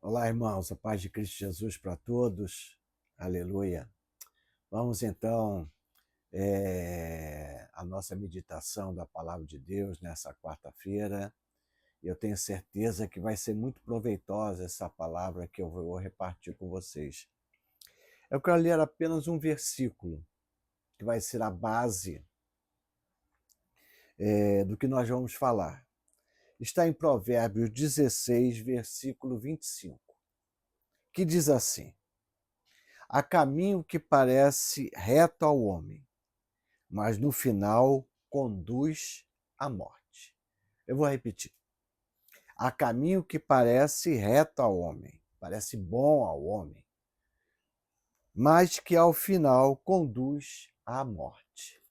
Olá, irmãos, a paz de Cristo Jesus para todos. Aleluia. Vamos então a nossa meditação da Palavra de Deus nessa quarta-feira. Eu tenho certeza que vai ser muito proveitosa essa palavra que eu vou repartir com vocês. Eu quero ler apenas um versículo que vai ser a base do que nós vamos falar. Está em Provérbios 16, versículo 25, que diz assim: há caminho que parece reto ao homem, mas no final conduz à morte. Eu vou repetir. Há caminho que parece reto ao homem, parece bom ao homem, mas que ao final conduz à morte.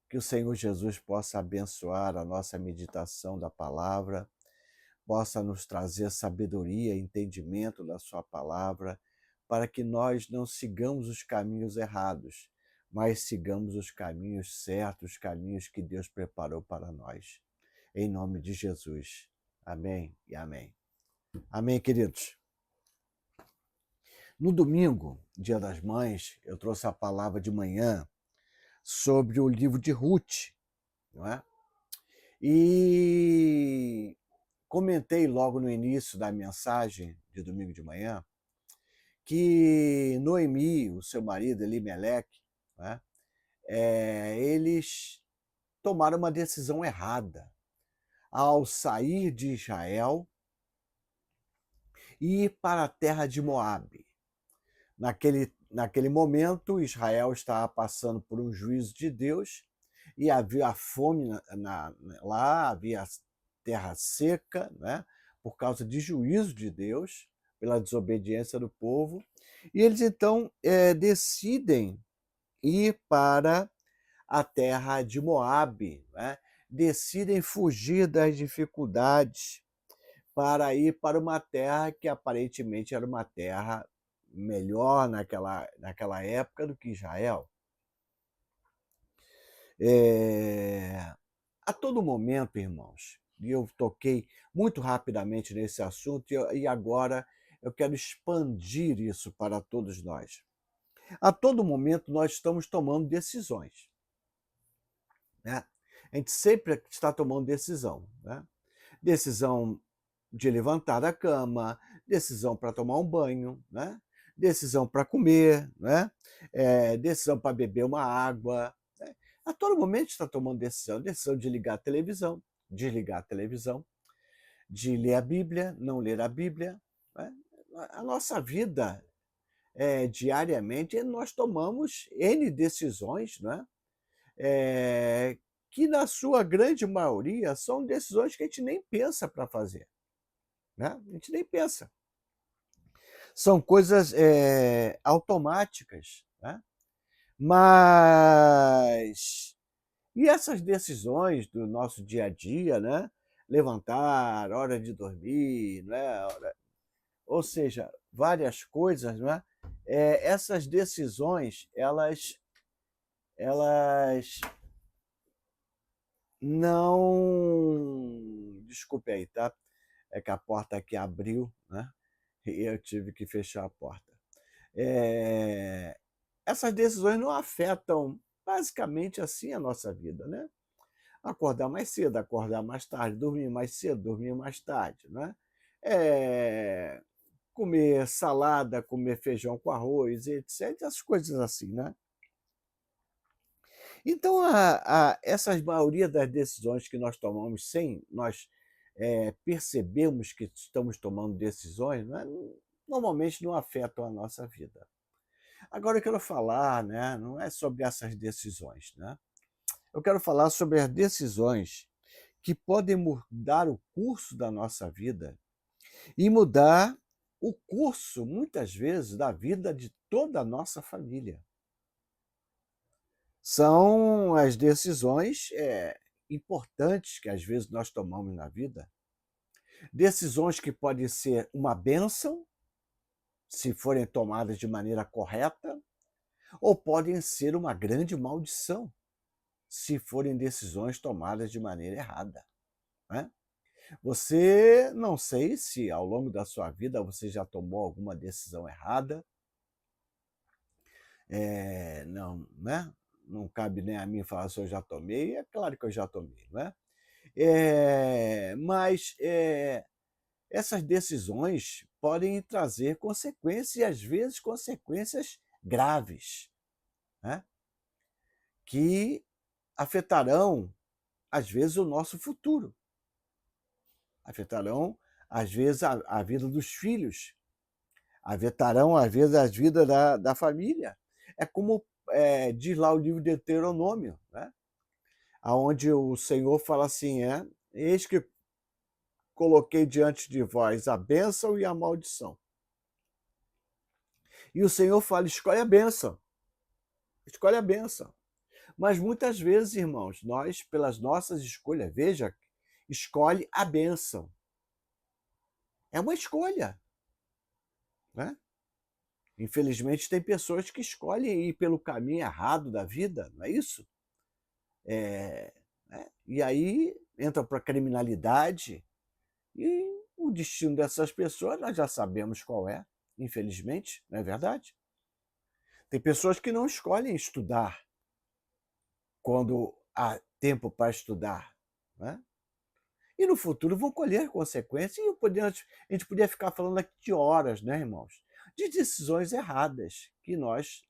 Que o Senhor Jesus possa abençoar a nossa meditação da palavra, possa nos trazer sabedoria e entendimento da sua palavra, para que nós não sigamos os caminhos errados, mas sigamos os caminhos certos, os caminhos que Deus preparou para nós. Em nome de Jesus. Amém e amém. Amém, queridos. No domingo, Dia das Mães, eu trouxe a palavra de manhã sobre o livro de Ruth, não é? E comentei logo no início da mensagem de domingo de manhã que Noemi, o seu marido Elimeleque, né, eles tomaram uma decisão errada ao sair de Israel e ir para a terra de Moabe. Naquele momento, Israel estava passando por um juízo de Deus e havia fome lá, havia terra seca, né, por causa de juízo de Deus, pela desobediência do povo. E eles então decidem ir para a terra de Moabe, né, decidem fugir das dificuldades para ir para uma terra que aparentemente era uma terra melhor naquela época do que Israel. A todo momento, irmãos, e eu toquei muito rapidamente nesse assunto, e agora eu quero expandir isso para todos nós. A todo momento nós estamos tomando decisões, né? A gente sempre está tomando decisão, né? Decisão de levantar da cama, decisão para tomar um banho, né? Decisão para comer, né? Decisão para beber uma água, né? A todo momento está tomando decisão de ligar a televisão, desligar a televisão, de ler a Bíblia, não ler a Bíblia, né? A nossa vida diariamente nós tomamos N decisões, né? Que na sua grande maioria são decisões que a gente nem pensa para fazer, né? A gente nem pensa. São coisas automáticas, né? Mas e essas decisões do nosso dia a dia, né? Levantar, hora de dormir, né? Ou seja, várias coisas, né? Essas decisões, elas não... Desculpe aí, tá? É que a porta aqui abriu, né? E eu tive que fechar a porta. Essas decisões não afetam basicamente assim a nossa vida, né? Acordar mais cedo, acordar mais tarde, dormir mais cedo, dormir mais tarde, né? Comer salada, comer feijão com arroz, etc. Essas coisas assim, né? Então, essas maioria das decisões que nós tomamos sem nós percebermos que estamos tomando decisões, né, normalmente não afetam a nossa vida. Agora eu quero falar, né, não é sobre essas decisões, né? Eu quero falar sobre as decisões que podem mudar o curso da nossa vida e mudar o curso, muitas vezes, da vida de toda a nossa família. São as decisões importantes que às vezes nós tomamos na vida. Decisões que podem ser uma bênção, se forem tomadas de maneira correta, ou podem ser uma grande maldição, se forem decisões tomadas de maneira errada, né? Você, não sei se ao longo da sua vida você já tomou alguma decisão errada, não, né, não cabe nem a mim falar se eu já tomei, é claro que eu já tomei, não é? Mas, essas decisões podem trazer consequências e, às vezes, consequências graves, né, que afetarão, às vezes, o nosso futuro, afetarão, às vezes, a vida dos filhos, afetarão, às vezes, as vidas da família. É como diz lá o livro de Deuteronômio, né, aonde o Senhor fala assim: eis que coloquei diante de vós a bênção e a maldição. E o Senhor fala: escolhe a bênção, escolhe a bênção. Mas muitas vezes, irmãos, nós, pelas nossas escolhas, veja, escolhe a bênção. É uma escolha, né? Infelizmente, tem pessoas que escolhem ir pelo caminho errado da vida, não é isso? Né? E aí entram para a criminalidade, e o destino dessas pessoas nós já sabemos qual é, infelizmente, não é verdade? Tem pessoas que não escolhem estudar quando há tempo para estudar, né? E no futuro vão colher consequências, e a gente podia ficar falando aqui de horas, né, irmãos? De decisões erradas que nós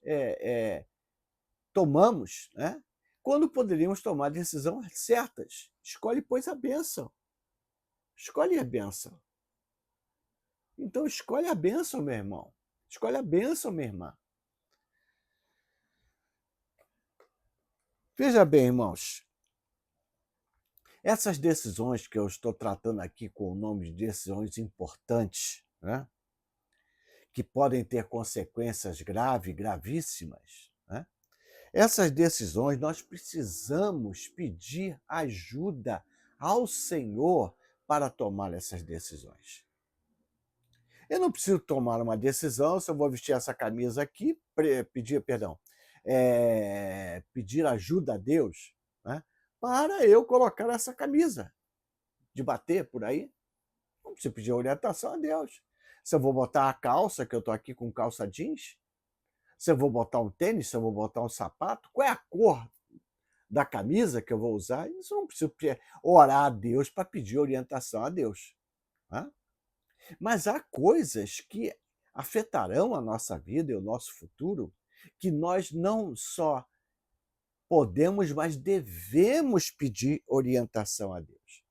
tomamos, né? Quando poderíamos tomar decisões certas. Escolhe, pois, a bênção. Escolhe a bênção. Então, escolhe a bênção, meu irmão. Escolhe a bênção, minha irmã. Veja bem, irmãos, essas decisões que eu estou tratando aqui com o nome de decisões importantes, né, que podem ter consequências graves, gravíssimas, né, essas decisões nós precisamos pedir ajuda ao Senhor para tomar essas decisões. Eu não preciso tomar uma decisão se eu vou vestir essa camisa aqui, pedir ajuda a Deus, né, para eu colocar essa camisa, de bater por aí. Não preciso pedir orientação a Deus. Se eu vou botar a calça, que eu estou aqui com calça jeans, se eu vou botar um tênis, se eu vou botar um sapato, qual é a cor da camisa que eu vou usar? Isso eu não preciso orar a Deus para pedir orientação a Deus, né? Mas há coisas que afetarão a nossa vida e o nosso futuro, que nós não só podemos, mas devemos pedir orientação a Deus.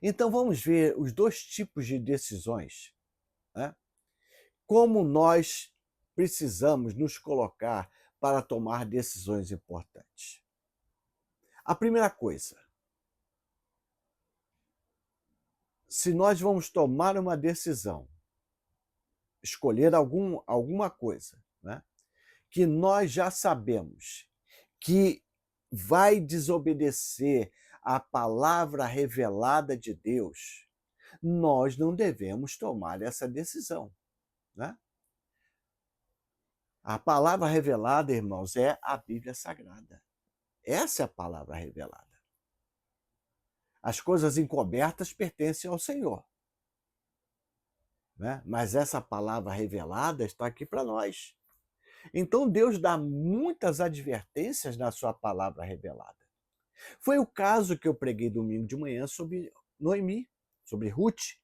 Então vamos ver os dois tipos de decisões, né? Como nós precisamos nos colocar para tomar decisões importantes. A primeira coisa, se nós vamos tomar uma decisão, escolher alguma coisa, né, que nós já sabemos que vai desobedecer à palavra revelada de Deus, nós não devemos tomar essa decisão, né? A palavra revelada, irmãos, é a Bíblia Sagrada. Essa é a palavra revelada. As coisas encobertas pertencem ao Senhor, né? Mas essa palavra revelada está aqui para nós. Então Deus dá muitas advertências na sua palavra revelada. Foi o caso que eu preguei domingo de manhã sobre Noemi, sobre Ruth,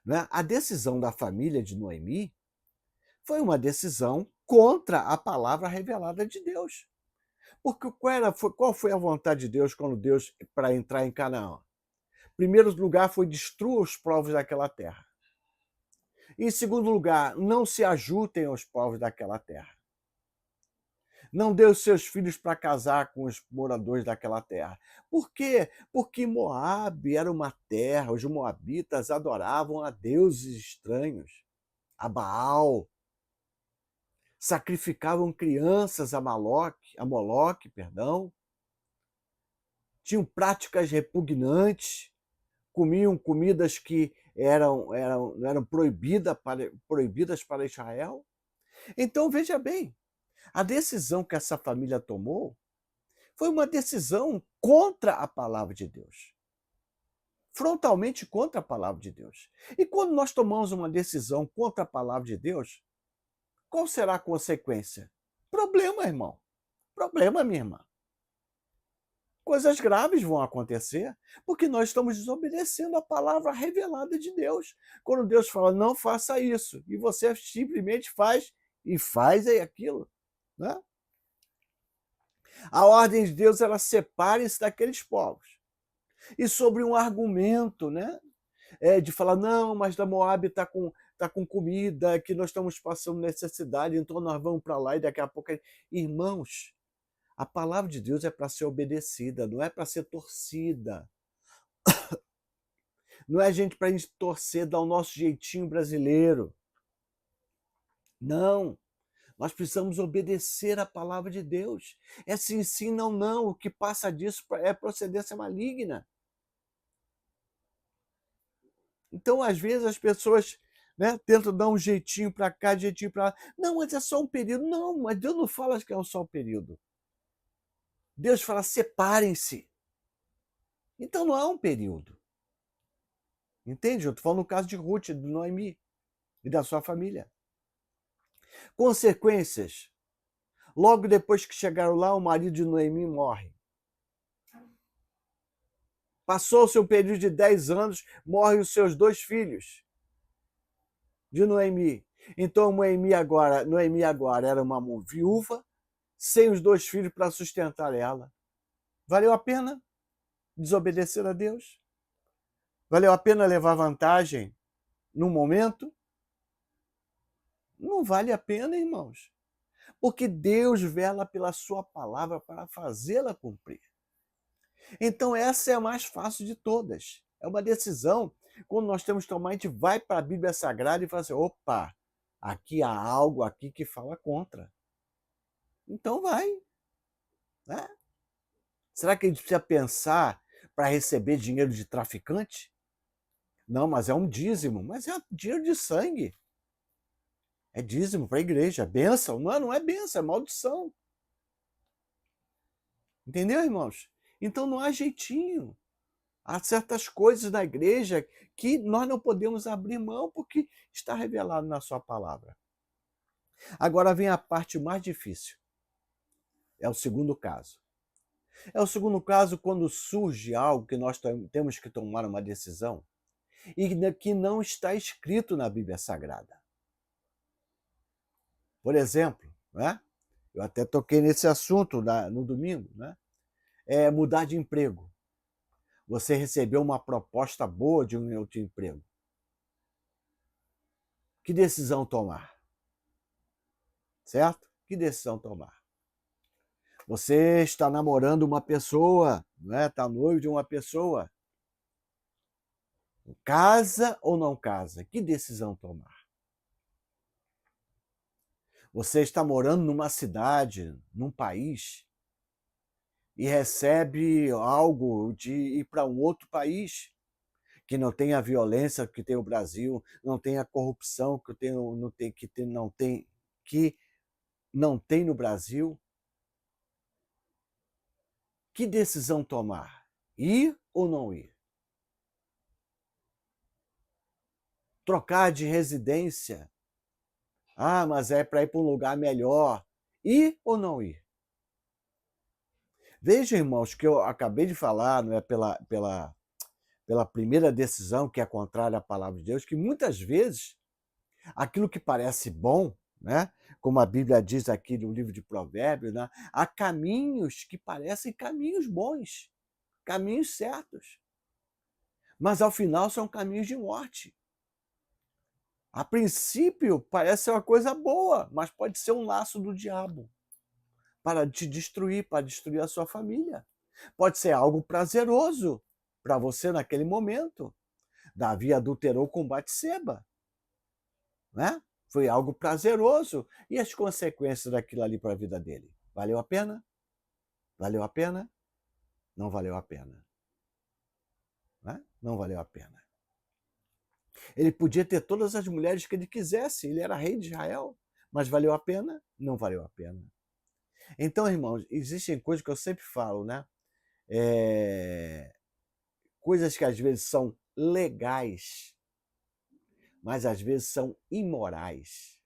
né? A decisão da família de Noemi foi uma decisão contra a palavra revelada de Deus. Porque qual foi a vontade de Deus quando Deus, para entrar em Canaã? Em primeiro lugar, foi destruir os povos daquela terra. Em segundo lugar, não se ajuntem aos povos daquela terra. Não dê os seus filhos para casar com os moradores daquela terra. Por quê? Porque Moabe era uma terra, os moabitas adoravam a deuses estranhos, a Baal, sacrificavam crianças a Moloque, tinham práticas repugnantes, comiam comidas que eram proibidas para Israel. Então, veja bem, a decisão que essa família tomou Foi uma decisão contra a palavra de Deus. Frontalmente contra a palavra de Deus. E quando nós tomamos uma decisão contra a palavra de Deus, qual será a consequência? Problema, irmão. Problema, minha irmã. Coisas graves vão acontecer, porque nós estamos desobedecendo a palavra revelada de Deus. Quando Deus fala, não faça isso, e você simplesmente faz, e faz aquilo. Né? A ordem de Deus, ela separe-se daqueles povos. E sobre um argumento, né? De falar, não, mas da Moab tá com comida, que nós estamos passando necessidade, então nós vamos para lá e daqui a pouco... Irmãos, a palavra de Deus é para ser obedecida, não é para ser torcida. Não é gente para a gente torcer, dar o nosso jeitinho brasileiro. Não. Nós precisamos obedecer a palavra de Deus. É sim, sim, não, não. O que passa disso é procedência maligna. Então, às vezes, as pessoas, né, tentam dar um jeitinho para cá, jeitinho para lá. Não, mas é só um período. Não, mas Deus não fala que é só um período. Deus fala, separem-se. Então não há um período. Entende? Eu estou falando no caso de Ruth, de Noemi e da sua família. Consequências. Logo depois que chegaram lá, o marido de Noemi morre. Passou-se um período de 10 anos, morrem os seus 2 filhos de Noemi. Então Noemi agora era uma viúva, sem os 2 filhos para sustentar ela. Valeu a pena desobedecer a Deus? Valeu a pena levar vantagem no momento? Não vale a pena, irmãos. Porque Deus vela pela sua palavra para fazê-la cumprir. Então essa é a mais fácil de todas. É uma decisão, quando nós temos que tomar, a gente vai para a Bíblia Sagrada e fala assim, opa, aqui há algo aqui que fala contra. Então vai. Né? Será que a gente precisa pensar para receber dinheiro de traficante? Não, mas é um dízimo. Mas é dinheiro de sangue. É dízimo para a igreja. É bênção. Não é bênção, é maldição. Entendeu, irmãos? Então não há jeitinho. Há certas coisas na igreja que nós não podemos abrir mão porque está revelado na sua palavra. Agora vem a parte mais difícil. É o segundo caso. É o segundo caso quando surge algo que nós temos que tomar uma decisão e que não está escrito na Bíblia Sagrada. Por exemplo, né? Eu até toquei nesse assunto no domingo, né? Mudar de emprego. Você recebeu uma proposta boa de um outro emprego. Que decisão tomar? Certo? Que decisão tomar? Você está namorando uma pessoa, né? Está noivo de uma pessoa. Casa ou não casa? Que decisão tomar? Você está morando numa cidade, num país, e recebe algo de ir para um outro país que não tem a violência que tem o Brasil, não tem a corrupção que não tem no Brasil. Que decisão tomar? Ir ou não ir? Trocar de residência? Ah, mas é para ir para um lugar melhor. Ir ou não ir? Veja, irmãos, que eu acabei de falar, não é pela primeira decisão, que é contrária à palavra de Deus, que muitas vezes aquilo que parece bom, né? Como a Bíblia diz aqui no livro de Provérbios, né? Há caminhos que parecem caminhos bons, caminhos certos, mas ao final são caminhos de morte. A princípio parece ser uma coisa boa, mas pode ser um laço do diabo para te destruir, para destruir a sua família. Pode ser algo prazeroso para você naquele momento. Davi adulterou com Batseba, né? Foi algo prazeroso. E as consequências daquilo ali para a vida dele? Valeu a pena? Valeu a pena? Não valeu a pena. Né? Não valeu a pena. Ele podia ter todas as mulheres que ele quisesse, ele era rei de Israel, mas valeu a pena? Não valeu a pena. Então, irmãos, existem coisas que eu sempre falo, né? Coisas que às vezes são legais, mas às vezes são imorais.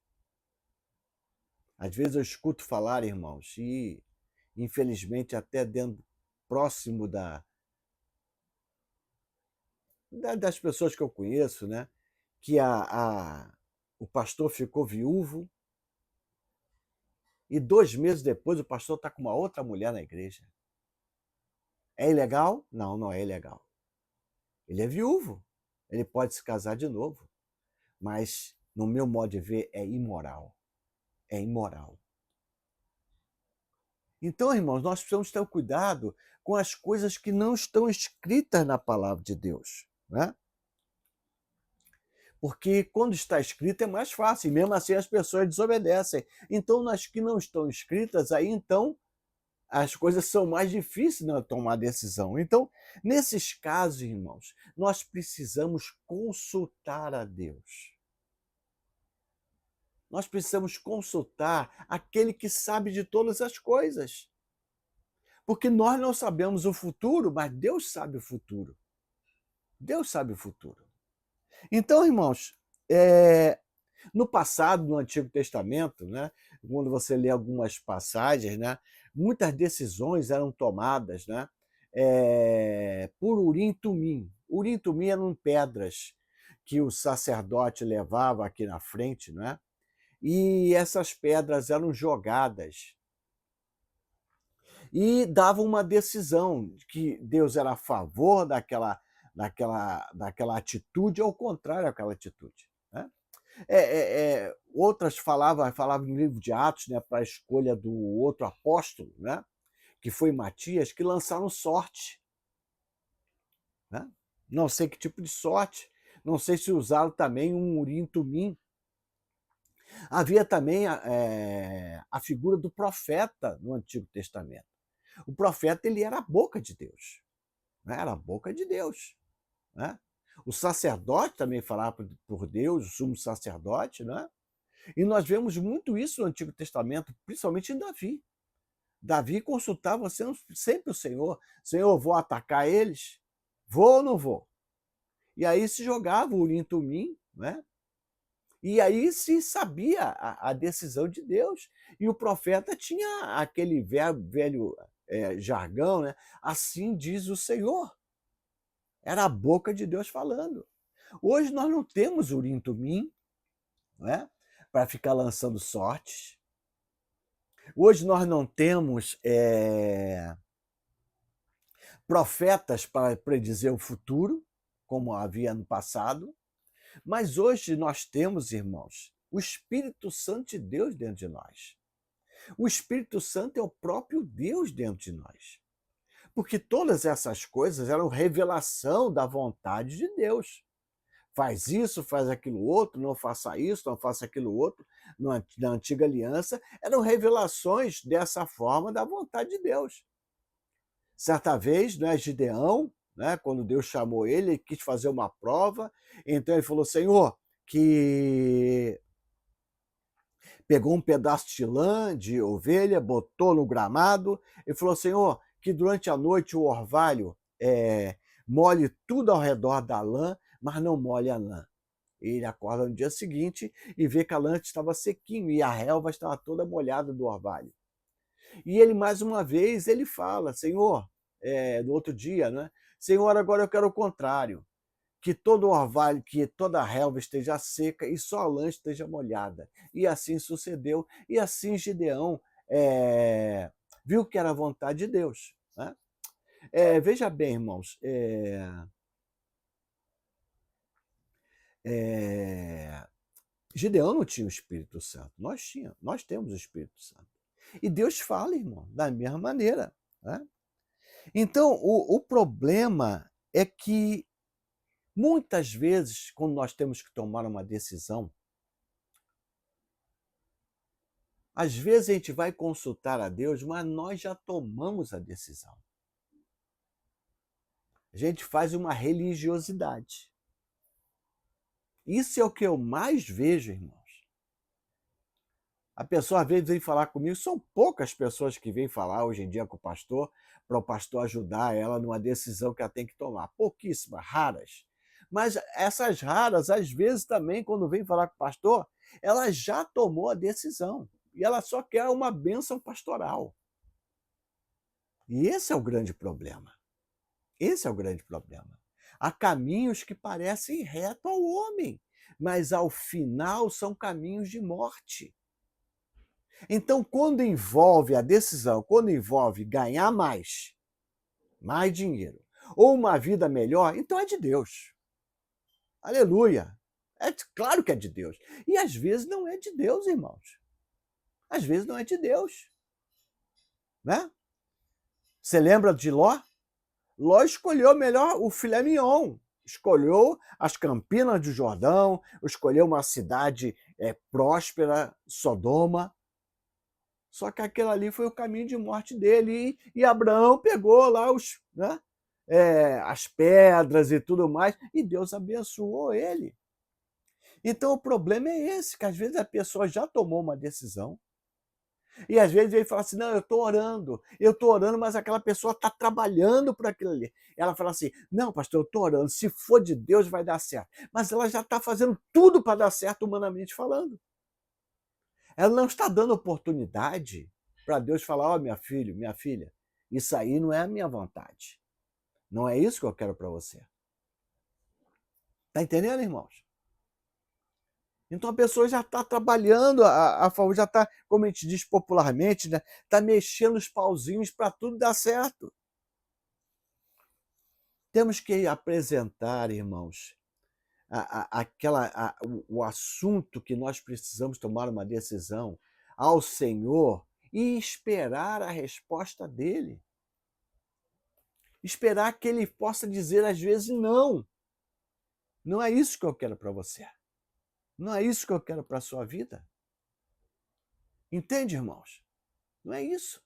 Às vezes eu escuto falar, irmãos, e infelizmente até dentro, próximo das pessoas que eu conheço, né? Que o pastor ficou viúvo e 2 meses depois o pastor está com uma outra mulher na igreja. É ilegal? Não, não é ilegal. Ele é viúvo, ele pode se casar de novo, mas no meu modo de ver é imoral. É imoral. Então, irmãos, nós precisamos ter cuidado com as coisas que não estão escritas na palavra de Deus, né? Porque quando está escrito é mais fácil, e mesmo assim as pessoas desobedecem. Então, nas que não estão escritas, aí então as coisas são mais difíceis de tomar decisão. Então, nesses casos, irmãos, nós precisamos consultar a Deus. Nós precisamos consultar aquele que sabe de todas as coisas. Porque nós não sabemos o futuro, mas Deus sabe o futuro. Deus sabe o futuro. Então, irmãos, no passado, no Antigo Testamento, né, quando você lê algumas passagens, né, muitas decisões eram tomadas, né, por Urim e Tumim. Urim e Tumim eram pedras que o sacerdote levava aqui na frente, né, e essas pedras eram jogadas e davam uma decisão de que Deus era a favor daquela atitude ou ao contrário daquela atitude, né? Outras falavam no livro de Atos, né, para a escolha do outro apóstolo, né, que foi Matias, que lançaram sorte. Né? Não sei que tipo de sorte, não sei se usaram também um Urim Tumim. Havia também a figura do profeta no Antigo Testamento. O profeta ele era a boca de Deus, né? Era a boca de Deus. Né? O sacerdote também falava por Deus, o sumo sacerdote, né? E nós vemos muito isso no Antigo Testamento, principalmente em Davi. Davi consultava sempre o Senhor. Senhor, vou atacar eles? Vou ou não vou? E aí se jogava o Urim e Tumim, né? E aí se sabia a decisão de Deus. E o profeta tinha aquele velho jargão, né? Assim diz o Senhor. Era a boca de Deus falando. Hoje nós não temos Urim e Tumim, né? Para ficar lançando sortes. Hoje nós não temos profetas para predizer o futuro, como havia no passado, mas hoje nós temos, irmãos, o Espírito Santo de Deus dentro de nós. O Espírito Santo é o próprio Deus dentro de nós. Porque todas essas coisas eram revelação da vontade de Deus. Faz isso, faz aquilo outro, não faça isso, não faça aquilo outro. Na antiga aliança, eram revelações dessa forma da vontade de Deus. Certa vez, né, Gideão, né, quando Deus chamou ele quis fazer uma prova, então ele falou, Senhor, que pegou um pedaço de lã, de ovelha, botou no gramado, e falou, Senhor, que durante a noite o orvalho molhe tudo ao redor da lã, mas não molhe a lã. Ele acorda no dia seguinte e vê que a lã estava sequinho e a relva estava toda molhada do orvalho. E ele, mais uma vez, ele fala, Senhor, no outro dia, né? Senhor, agora eu quero o contrário, que todo orvalho, que toda a relva esteja seca e só a lã esteja molhada. E assim sucedeu, e assim Gideão viu que era a vontade de Deus. Né? Veja bem, irmãos, Gideão não tinha o Espírito Santo, nós temos o Espírito Santo. E Deus fala, irmão, da mesma maneira. Né? Então, o problema é que, muitas vezes, quando nós temos que tomar uma decisão, às vezes a gente vai consultar a Deus, mas nós já tomamos a decisão. A gente faz uma religiosidade. Isso é o que eu mais vejo, irmãos. A pessoa às vezes vem falar comigo, são poucas pessoas que vêm falar hoje em dia com o pastor, para o pastor ajudar ela numa decisão que ela tem que tomar. Pouquíssimas, raras. Mas essas raras, às vezes também, quando vem falar com o pastor, ela já tomou a decisão. E ela só quer uma bênção pastoral. E esse é o grande problema. Esse é o grande problema. Há caminhos que parecem reto ao homem, mas ao final são caminhos de morte. Então, quando envolve a decisão, quando envolve ganhar mais dinheiro, ou uma vida melhor, então é de Deus. Aleluia! É claro que é de Deus. E às vezes não é de Deus, irmãos. Às vezes não é de Deus. Né? Você lembra de Ló? Ló escolheu melhor o filé mignon, escolheu as Campinas do Jordão, escolheu uma cidade próspera, Sodoma. Só que aquele ali foi o caminho de morte dele. E Abraão pegou lá as pedras e tudo mais, e Deus abençoou ele. Então o problema é esse, que às vezes a pessoa já tomou uma decisão, e às vezes ele fala assim, não, eu estou orando, mas aquela pessoa está trabalhando por aquilo ali. Ela fala assim, não, pastor, eu estou orando, se for de Deus vai dar certo. Mas ela já está fazendo tudo para dar certo, humanamente falando. Ela não está dando oportunidade para Deus falar, ó, minha filha, isso aí não é a minha vontade. Não é isso que eu quero para você. Está entendendo, irmãos? Então a pessoa já está trabalhando a favor, já está, como a gente diz popularmente, né, está mexendo os pauzinhos para tudo dar certo. Temos que apresentar, irmãos, o assunto que nós precisamos tomar uma decisão ao Senhor e esperar a resposta dele. Esperar que ele possa dizer às vezes não. Não é isso que eu quero para você. Não é isso que eu quero para a sua vida. Entende, irmãos? Não é isso.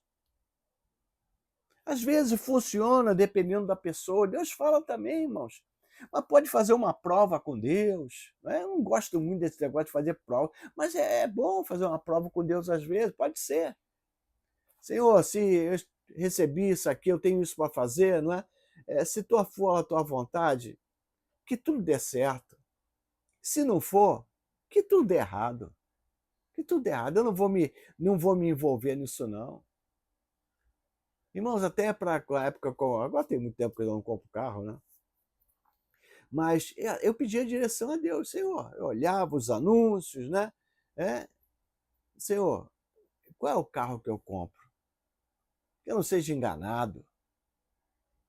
Às vezes funciona dependendo da pessoa. Deus fala também, irmãos. Mas pode fazer uma prova com Deus. Né? Eu não gosto muito desse negócio de fazer prova, mas é bom fazer uma prova com Deus às vezes, pode ser. Senhor, se eu recebi isso aqui, eu tenho isso para fazer, não é? Se for a tua vontade, que tudo dê certo. Se não for, que tudo dê errado. Que tudo dê errado. Eu não vou me envolver nisso, não. Irmãos, até para a época, agora tem muito tempo que eu não compro carro, né? Mas eu pedia direção a Deus, Senhor. Eu olhava os anúncios, né? Senhor, qual é o carro que eu compro? Que eu não seja enganado.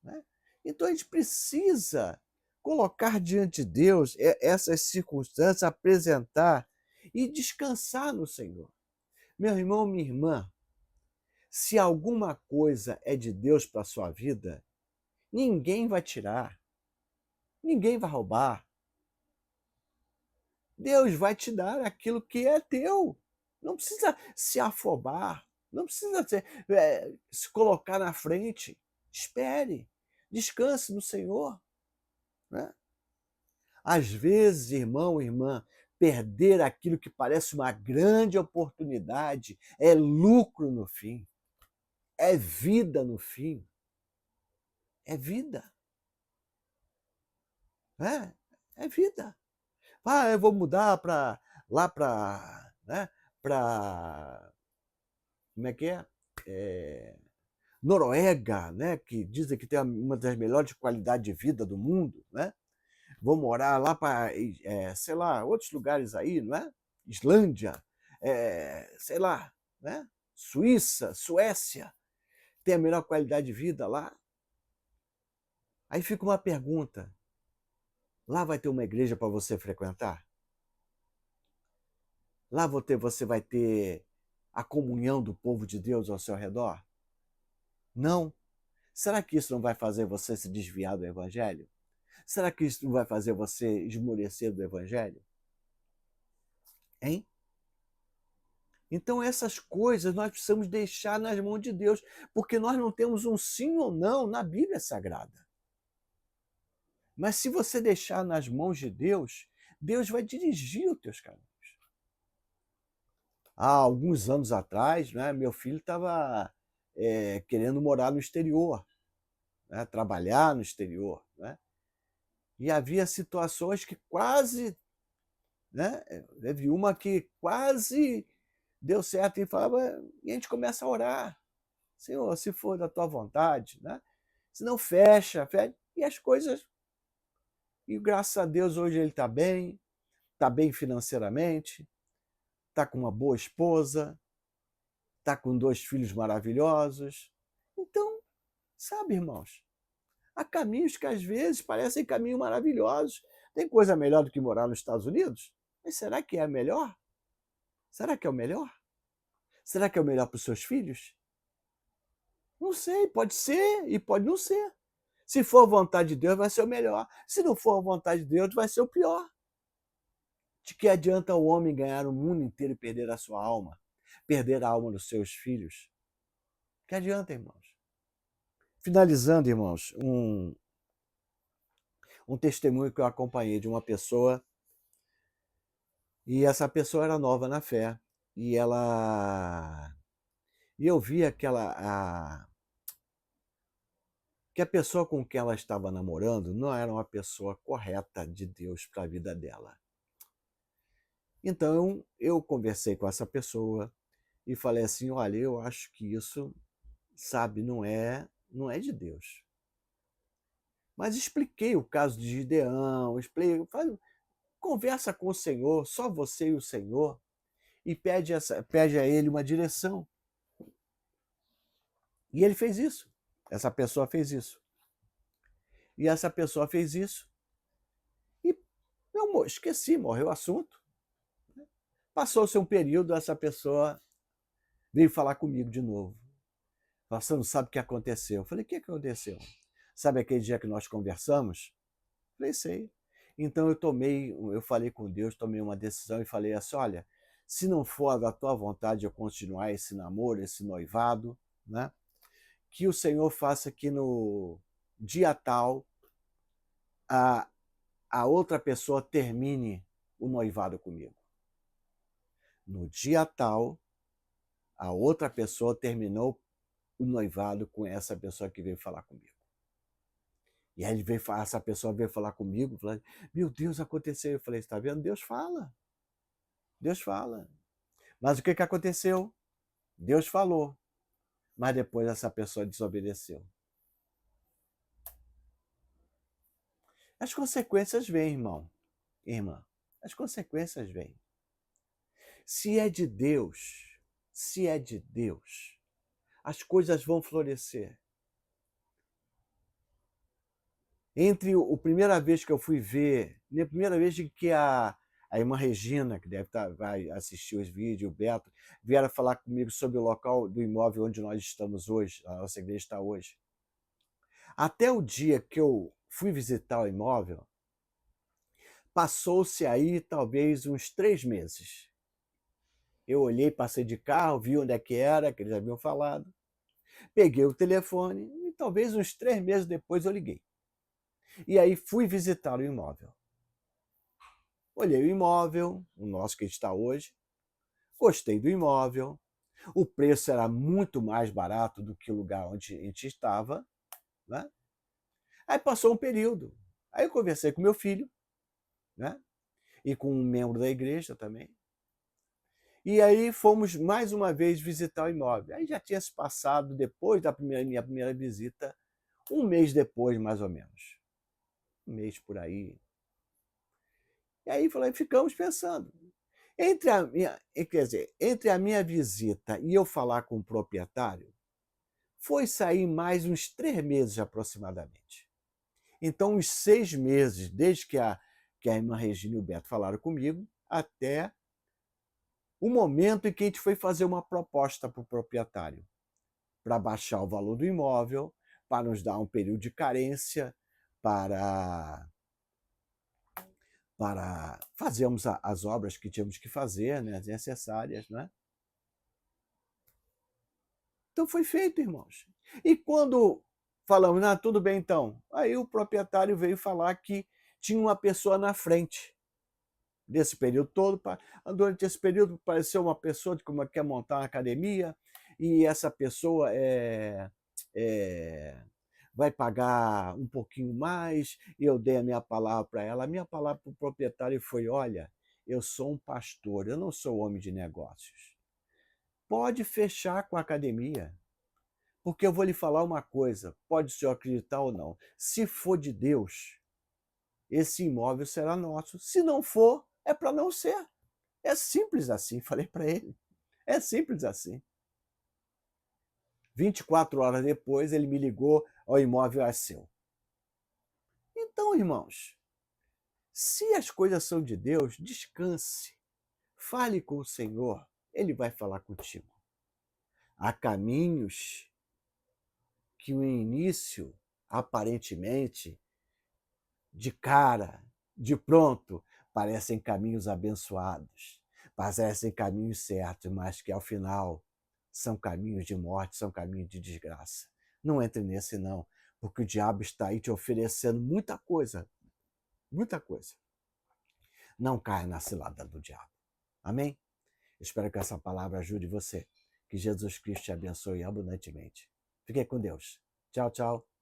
Né? Então a gente precisa colocar diante de Deus essas circunstâncias, apresentar e descansar no Senhor. Meu irmão, minha irmã, se alguma coisa é de Deus para a sua vida, ninguém vai tirar, ninguém vai roubar. Deus vai te dar aquilo que é teu. Não precisa se afobar, não precisa se colocar na frente. Espere, descanse no Senhor. Né? Às vezes, irmão, irmã, perder aquilo que parece uma grande oportunidade é lucro no fim, é vida no fim, é vida. É vida. Ah, eu vou mudar para lá para, né, para, como é que é? Noruega, né, que dizem que tem uma das melhores qualidades de vida do mundo, né? Vou morar lá para, sei lá, outros lugares aí, não é? Islândia, sei lá, né? Suíça, Suécia, tem a melhor qualidade de vida lá. Aí fica uma pergunta: lá vai ter uma igreja para você frequentar? Lá você vai ter a comunhão do povo de Deus ao seu redor? Não. Será que isso não vai fazer você se desviar do Evangelho? Será que isso não vai fazer você esmorecer do Evangelho? Hein? Então essas coisas nós precisamos deixar nas mãos de Deus, porque nós não temos um sim ou não na Bíblia Sagrada. Mas se você deixar nas mãos de Deus, Deus vai dirigir os teus caminhos. há alguns anos atrás, né, meu filho estava querendo morar no exterior, né, trabalhar no exterior, né, e havia situações que quase, né, teve uma que quase deu certo e falava, e a gente começa a orar, Senhor, se for da tua vontade, né, se não fecha, fecha, e as coisas, e graças a Deus hoje ele está bem financeiramente, está com uma boa esposa, está com 2 filhos maravilhosos. Então, sabe, irmãos, há caminhos que às vezes parecem caminhos maravilhosos. Tem coisa melhor do que morar nos Estados Unidos? Mas será que é a melhor? Será que é o melhor? Será que é o melhor para os seus filhos? Não sei, pode ser e pode não ser. Se for a vontade de Deus, vai ser o melhor. Se não for a vontade de Deus, vai ser o pior. De que adianta o homem ganhar o mundo inteiro e perder a sua alma? Perder a alma dos seus filhos? Que adianta, irmãos? Finalizando, irmãos, um testemunho que eu acompanhei de uma pessoa, e essa pessoa era nova na fé, e eu via que a pessoa com quem ela estava namorando não era uma pessoa correta de Deus para a vida dela. Então eu conversei com essa pessoa e falei assim, olha, eu acho que isso, sabe, não é de Deus. Mas expliquei o caso de Gideão, expliquei, conversa com o Senhor, só você e o Senhor, e pede a ele uma direção. E ele fez isso. Essa pessoa fez isso. E essa pessoa fez isso. E eu esqueci, morreu o assunto. Passou-se um período, essa pessoa veio falar comigo de novo. Você não sabe o que aconteceu. Eu falei, o que aconteceu? Sabe aquele dia que nós conversamos? Eu falei, sei. Então eu falei com Deus, tomei uma decisão e falei assim, olha, se não for da tua vontade eu continuar esse namoro, esse noivado, né? Que o Senhor faça que no dia tal a, a outra pessoa termine o noivado comigo. No dia tal, a outra pessoa terminou o noivado com essa pessoa que veio falar comigo. E aí essa pessoa veio falar comigo, falando, meu Deus, aconteceu. Eu falei, está vendo? Deus fala. Deus fala. Mas o que aconteceu? Deus falou. Mas depois essa pessoa desobedeceu. As consequências vêm, irmão, irmã. As consequências vêm. Se é de Deus, as coisas vão florescer. Entre a primeira vez que eu fui ver, a primeira vez que a irmã Regina, que vai assistir os vídeos, o Beto, vieram falar comigo sobre o local do imóvel onde nós estamos hoje, a nossa igreja está hoje. Até o dia que eu fui visitar o imóvel, passou-se aí talvez uns 3 meses. Eu olhei, passei de carro, vi onde é que era, que eles haviam falado, peguei o telefone e talvez uns 3 meses depois eu liguei. E aí fui visitar o imóvel. Olhei o imóvel, o nosso que está hoje, gostei do imóvel, o preço era muito mais barato do que o lugar onde a gente estava, né? Aí passou um período, aí eu conversei com meu filho, né? E com um membro da igreja também, e aí fomos mais uma vez visitar o imóvel. Aí já tinha se passado, depois da minha primeira visita, um mês depois, mais ou menos. Um mês por aí. E aí ficamos pensando. Entre a minha visita e eu falar com o proprietário, foi sair mais uns 3 meses aproximadamente. Então, uns 6 meses, desde que a irmã Regina e o Beto falaram comigo, até o momento em que a gente foi fazer uma proposta para o proprietário, para baixar o valor do imóvel, para nos dar um período de carência, para fazermos as obras que tínhamos que fazer, né, necessárias, né? Então foi feito, irmãos. E quando falamos, tudo bem então, aí o proprietário veio falar que tinha uma pessoa na frente. desse período todo. Durante esse período apareceu uma pessoa que quer montar uma academia e essa pessoa vai pagar um pouquinho mais, e eu dei a minha palavra para ela. A minha palavra para o proprietário foi: olha, eu sou um pastor, eu não sou homem de negócios. Pode fechar com a academia, porque eu vou lhe falar uma coisa, pode o senhor acreditar ou não, se for de Deus, esse imóvel será nosso. Se não for, é para não ser. É simples assim, falei para ele. É simples assim. 24 horas depois, ele me ligou: o imóvel é seu. Então, irmãos, se as coisas são de Deus, descanse. Fale com o Senhor, Ele vai falar contigo. Há caminhos que o início, aparentemente, de cara, de pronto, parecem caminhos abençoados, parecem caminhos certos, mas que ao final são caminhos de morte, são caminhos de desgraça. Não entre nesse não, porque o diabo está aí te oferecendo muita coisa, muita coisa. Não caia na cilada do diabo. Amém? Espero que essa palavra ajude você. Que Jesus Cristo te abençoe abundantemente. Fique com Deus. Tchau, tchau.